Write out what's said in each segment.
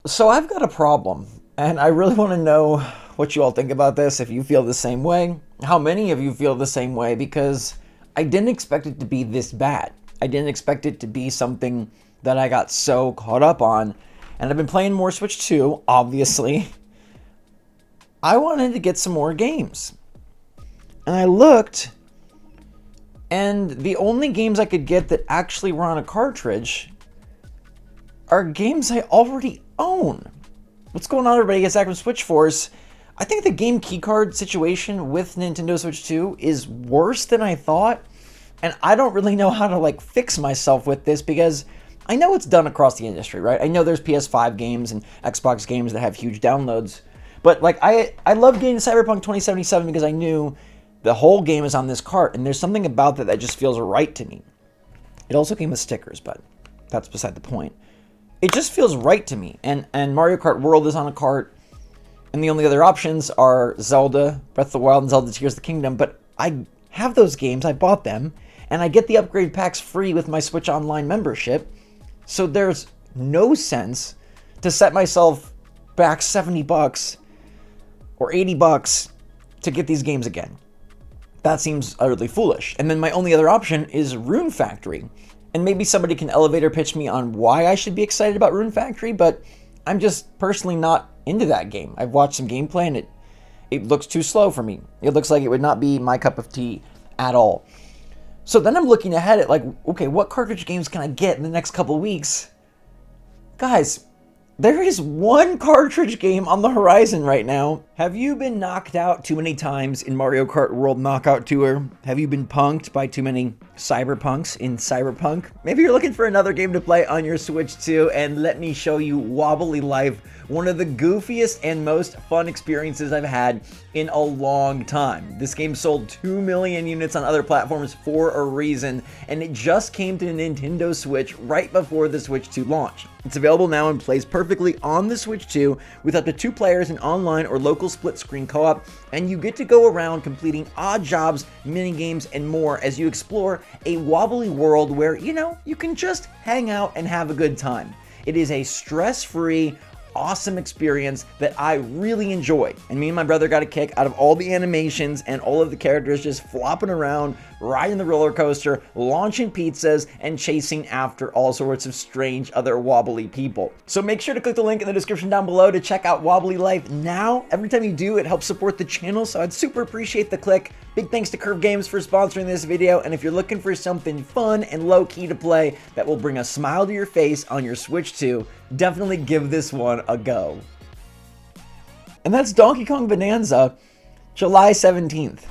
So I've got a problem, and I really want to know what you all think about this, if you feel the same way, how many of you feel the same way, because I didn't expect it to be this bad. I didn't expect it to be something that I got so caught up on, and I've been playing more Switch 2, obviously. I wanted to get some more games. And I looked, and the only games I could get that actually were on a cartridge are games I already own. What's going on, everybody? It's Zach from SwitchForce. I think the game keycard situation with Nintendo Switch 2 is worse than I thought, and I don't really know how to fix myself with this, because I know it's done across the industry, right? I know there's PS5 games and Xbox games that have huge downloads, but I love getting Cyberpunk 2077 because I knew the whole game is on this cart, and there's something about that that just feels right to me. It also came with stickers, but that's beside the point. It just feels right to me, and Mario Kart World is on a cart, and the only other options are Zelda, Breath of the Wild, and Zelda Tears of the Kingdom, but I have those games, I bought them, and I get the upgrade packs free with my Switch Online membership, so there's no sense to set myself back $70 or $80 to get these games again. That seems utterly foolish. And then my only other option is Rune Factory. And maybe somebody can elevator pitch me on why I should be excited about Rune Factory, but I'm just personally not into that game. I've watched some gameplay and it looks too slow for me. It looks like it would not be my cup of tea at all. So then I'm looking ahead at okay, what cartridge games can I get in the next couple of weeks? Guys, there is one cartridge game on the horizon right now. Have you been knocked out too many times in Mario Kart World Knockout Tour? Have you been punked by too many cyberpunks in Cyberpunk? Maybe you're looking for another game to play on your Switch 2, and let me show you Wobbly Life, one of the goofiest and most fun experiences I've had in a long time. This game sold 2 million units on other platforms for a reason, and it just came to Nintendo Switch right before the Switch 2 launch. It's available now and plays perfectly on the Switch 2 with up to 2 players in online or local split-screen co-op, and you get to go around completing odd jobs, mini-games, and more as you explore a wobbly world where, you can just hang out and have a good time. It is a stress-free, awesome experience that I really enjoy, and me and my brother got a kick out of all the animations and all of the characters just flopping around, riding the roller coaster, launching pizzas, and chasing after all sorts of strange other wobbly people. So make sure to click the link in the description down below to check out Wobbly Life now. Every time you do, it helps support the channel, so I'd super appreciate the click. Big thanks to Curve Games for sponsoring this video, and if you're looking for something fun and low-key to play that will bring a smile to your face on your Switch 2, definitely give this one a go. And that's Donkey Kong Bonanza, July 17th.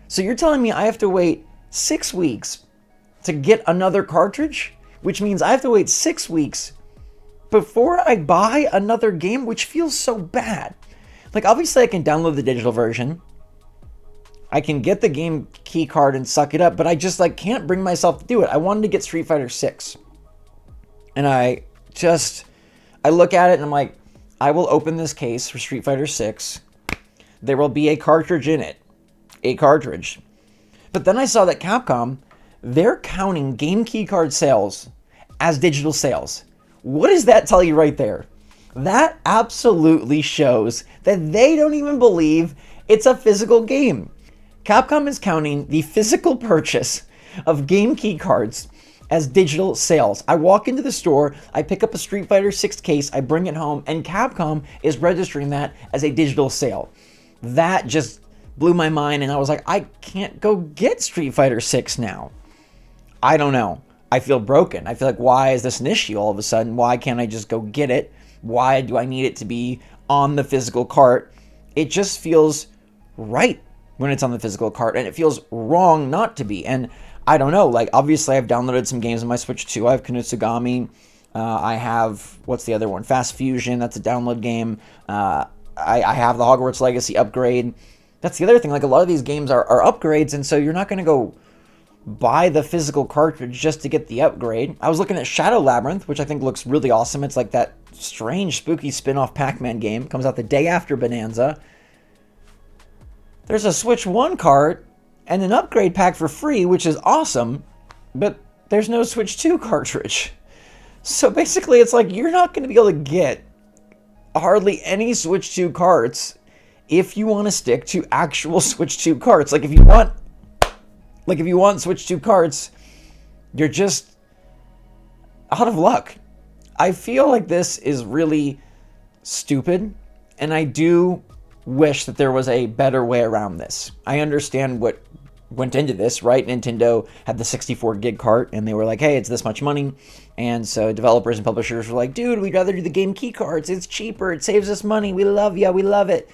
So you're telling me I have to wait 6 weeks to get another cartridge? Which means I have to wait 6 weeks before I buy another game, which feels so bad. Obviously I can download the digital version. I can get the game key card and suck it up, but I just can't bring myself to do it. I wanted to get Street Fighter 6. And I look at it and I'm like, I will open this case for Street Fighter 6. There will be a cartridge in it. A cartridge. But then I saw that Capcom, they're counting game keycard sales as digital sales. What does that tell you right there? That absolutely shows that they don't even believe it's a physical game. Capcom is counting the physical purchase of game keycards as digital sales. I walk into the store, I pick up a Street Fighter 6 case, I bring it home, and Capcom is registering that as a digital sale. That just blew my mind, and I was like, I can't go get Street Fighter 6 now. I don't know. I feel broken. I feel like, why is this an issue all of a sudden? Why can't I just go get it? Why do I need it to be on the physical cart? It just feels right when it's on the physical cart, and it feels wrong not to be. And I don't know, obviously I've downloaded some games on my Switch 2. I have Konosuba. I have, what's the other one? Fast Fusion, that's a download game. I have the Hogwarts Legacy upgrade. That's the other thing, a lot of these games are upgrades, and so you're not going to go buy the physical cartridge just to get the upgrade. I was looking at Shadow Labyrinth, which I think looks really awesome. It's like that strange, spooky spin-off Pac-Man game. Comes out the day after Bonanza. There's a Switch 1 cart and an upgrade pack for free, which is awesome, but there's no Switch 2 cartridge. So basically, it's you're not going to be able to get hardly any Switch 2 carts if you want to stick to actual Switch 2 carts. Like if you want Switch 2 carts, you're just out of luck. I feel like this is really stupid, and I do wish that there was a better way around this. I understand what went into this, right? Nintendo had the 64 gig cart, and they were like, hey, it's this much money. And so developers and publishers were like, dude, we'd rather do the game key carts. It's cheaper. It saves us money. We love you. We love it.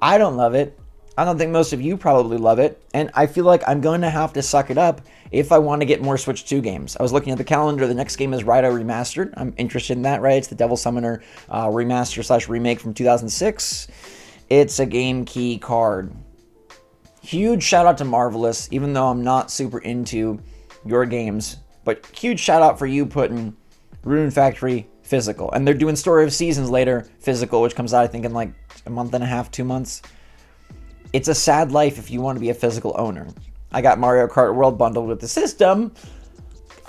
I don't love it. I don't think most of you probably love it. And I feel like I'm going to have to suck it up if I want to get more Switch 2 games. I was looking at the calendar. The next game is Raito Remastered. I'm interested in that, right? It's the Devil Summoner remaster / remake from 2006. It's a game key card. Huge shout out to Marvelous, even though I'm not super into your games. But huge shout out for you putting Rune Factory physical. And they're doing Story of Seasons later physical, which comes out, I think, in like a month and a half, 2 months. It's a sad life if you want to be a physical owner. I got Mario Kart World bundled with the system.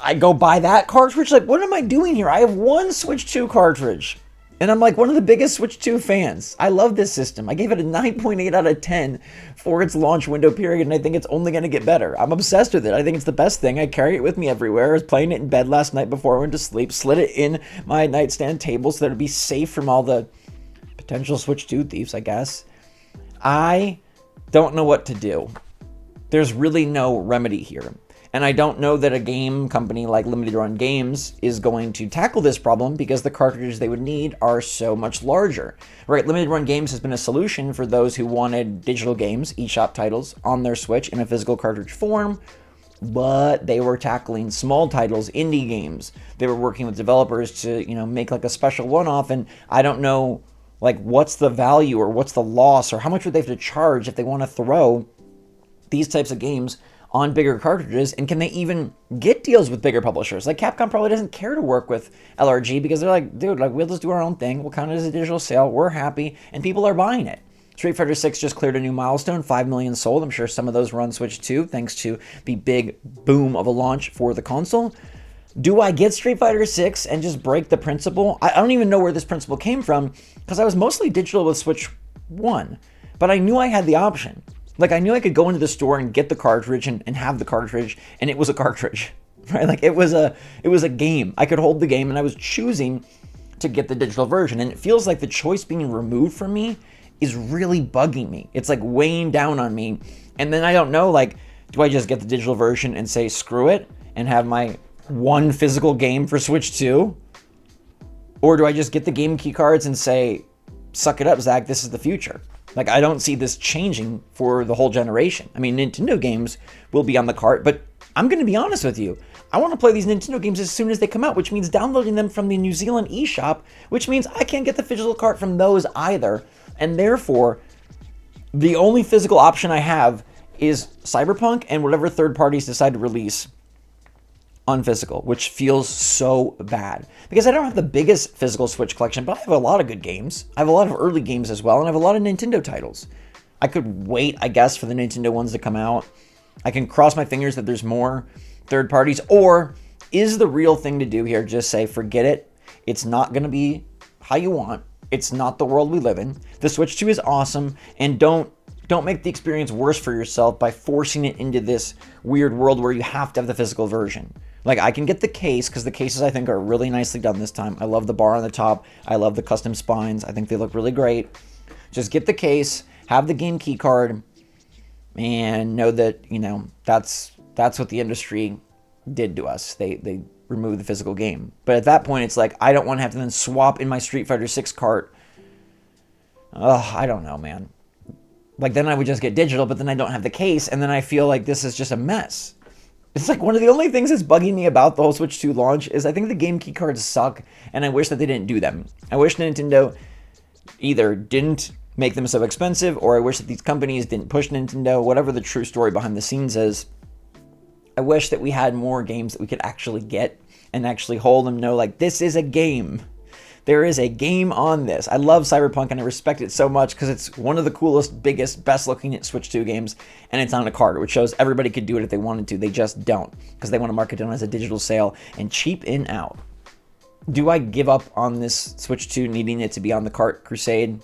I go buy that cartridge. Like, what am I doing here? I have one Switch 2 cartridge. And I'm like one of the biggest Switch 2 fans. I love this system. I gave it a 9.8 out of 10 for its launch window period, and I think it's only going to get better. I'm obsessed with it. I think it's the best thing. I carry it with me everywhere. I was playing it in bed last night before I went to sleep, slid it in my nightstand table so that it'd be safe from all the potential Switch 2 thieves, I guess. I don't know what to do. There's really no remedy here. And I don't know that a game company like Limited Run Games is going to tackle this problem because the cartridges they would need are so much larger. Right, Limited Run Games has been a solution for those who wanted digital games, eShop titles, on their Switch in a physical cartridge form, but they were tackling small titles, indie games. They were working with developers to, make like a special one-off, and I don't know, like, what's the value or what's the loss or how much would they have to charge if they want to throw these types of games on bigger cartridges, and can they even get deals with bigger publishers? Like Capcom probably doesn't care to work with LRG because they're like, dude, like we'll just do our own thing. We'll count it as a digital sale. We're happy, and people are buying it. Street Fighter 6 just cleared a new milestone, 5 million sold. I'm sure some of those were on Switch 2, thanks to the big boom of a launch for the console. Do I get Street Fighter 6 and just break the principle? I don't even know where this principle came from because I was mostly digital with Switch 1, but I knew I had the option. Like, I knew I could go into the store and get the cartridge and have the cartridge, and it was a cartridge, right? Like, it was a game. I could hold the game, and I was choosing to get the digital version, and it feels like the choice being removed from me is really bugging me. It's, like, weighing down on me, and then I don't know, like, do I just get the digital version and say, screw it, and have my one physical game for Switch 2? Or do I just get the game key cards and say, suck it up, Zach, this is the future? Like, I don't see this changing for the whole generation. I mean, Nintendo games will be on the cart, but I'm going to be honest with you. I want to play these Nintendo games as soon as they come out, which means downloading them from the New Zealand eShop, which means I can't get the physical cart from those either. And therefore, the only physical option I have is Cyberpunk and whatever third parties decide to release on physical, which feels so bad because I don't have the biggest physical Switch collection, but I have a lot of good games. I have a lot of early games as well, and I have a lot of Nintendo titles. I could wait, I guess, for the Nintendo ones to come out. I can cross my fingers that there's more third parties, or is the real thing to do here just say, forget it. It's not going to be how you want. It's not the world we live in. The Switch 2 is awesome, and don't make the experience worse for yourself by forcing it into this weird world where you have to have the physical version. Like, I can get the case, because the cases I think are really nicely done this time. I love the bar on the top. I love the custom spines. I think they look really great. Just get the case, have the game key card, and know that, that's what the industry did to us. They removed the physical game. But at that point, it's like, I don't want to have to then swap in my Street Fighter 6 cart. I don't know, man. Like, then I would just get digital, but then I don't have the case, and then I feel like this is just a mess. It's like one of the only things that's bugging me about the whole Switch 2 launch is I think the game key cards suck, and I wish that they didn't do them. I wish Nintendo either didn't make them so expensive, or I wish that these companies didn't push Nintendo, whatever the true story behind the scenes is. I wish that we had more games that we could actually get and actually hold them, know, like, this is a game. There is a game on this. I love Cyberpunk, and I respect it so much because it's one of the coolest, biggest, best-looking Switch 2 games, and it's on a card, which shows everybody could do it if they wanted to. They just don't because they want to market it as a digital sale and cheap in out. Do I give up on this Switch 2 needing it to be on the cart crusade?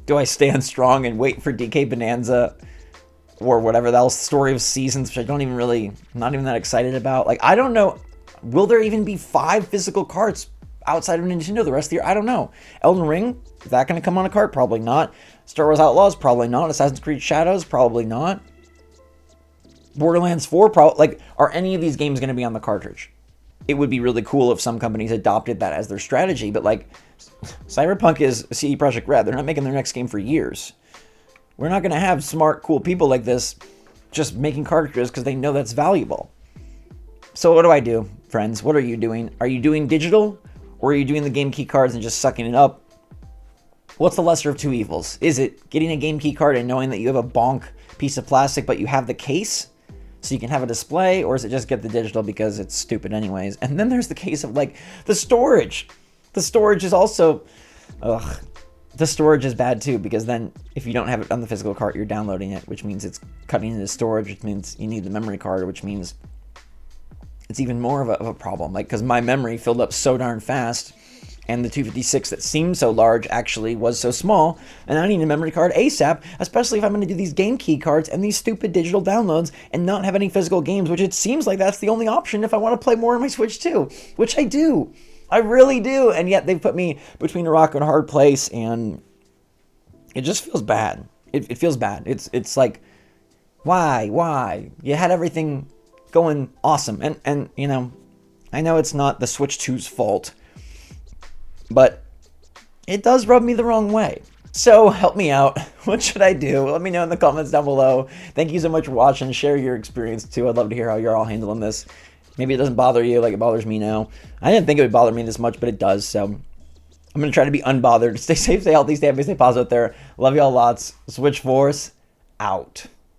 Do I stand strong and wait for DK Bonanza or whatever else, Story of Seasons, which I don't even really, not even that excited about? Like, I don't know. Will there even be 5 physical carts outside of Nintendo the rest of the year? I don't know. Elden Ring, is that going to come on a cart? Probably not. Star Wars Outlaws, probably not. Assassin's Creed Shadows, probably not. Borderlands 4, like, are any of these games going to be on the cartridge? It would be really cool if some companies adopted that as their strategy, but like, Cyberpunk is CD Projekt Red. They're not making their next game for years. We're not going to have smart, cool people like this just making cartridges because they know that's valuable. So what do I do, friends? What are you doing? Are you doing digital, or are you doing the game key cards and just sucking it up? What's the lesser of two evils? Is it getting a game key card and knowing that you have a bonk piece of plastic, but you have the case so you can have a display, or is it just get the digital because it's stupid anyways? And then there's the case of like the storage. The storage is also, the storage is bad too, because then if you don't have it on the physical cart, you're downloading it, which means it's cutting into storage, which means you need the memory card, which means it's even more of a problem. Like, because my memory filled up so darn fast, and the 256 that seemed so large actually was so small, and I need a memory card ASAP, especially if I'm going to do these game key cards and these stupid digital downloads and not have any physical games, which it seems like that's the only option if I want to play more on my Switch 2, which I do. I really do, and yet they've put me between a rock and a hard place, and it just feels bad. It feels bad. It's like, why? You had everything going awesome, and you know, I know it's not the Switch 2's fault, but it does rub me the wrong way. So help me out. What should I do? Let me know in the comments down below. Thank you so much for watching. Share your experience too. I'd love to hear how you're all handling this. Maybe it doesn't bother you like it bothers me now. I didn't think it would bother me this much, but it does. So I'm going to try to be unbothered. Stay safe, stay healthy, stay happy, stay positive out there. Love y'all lots. SwitchForce out.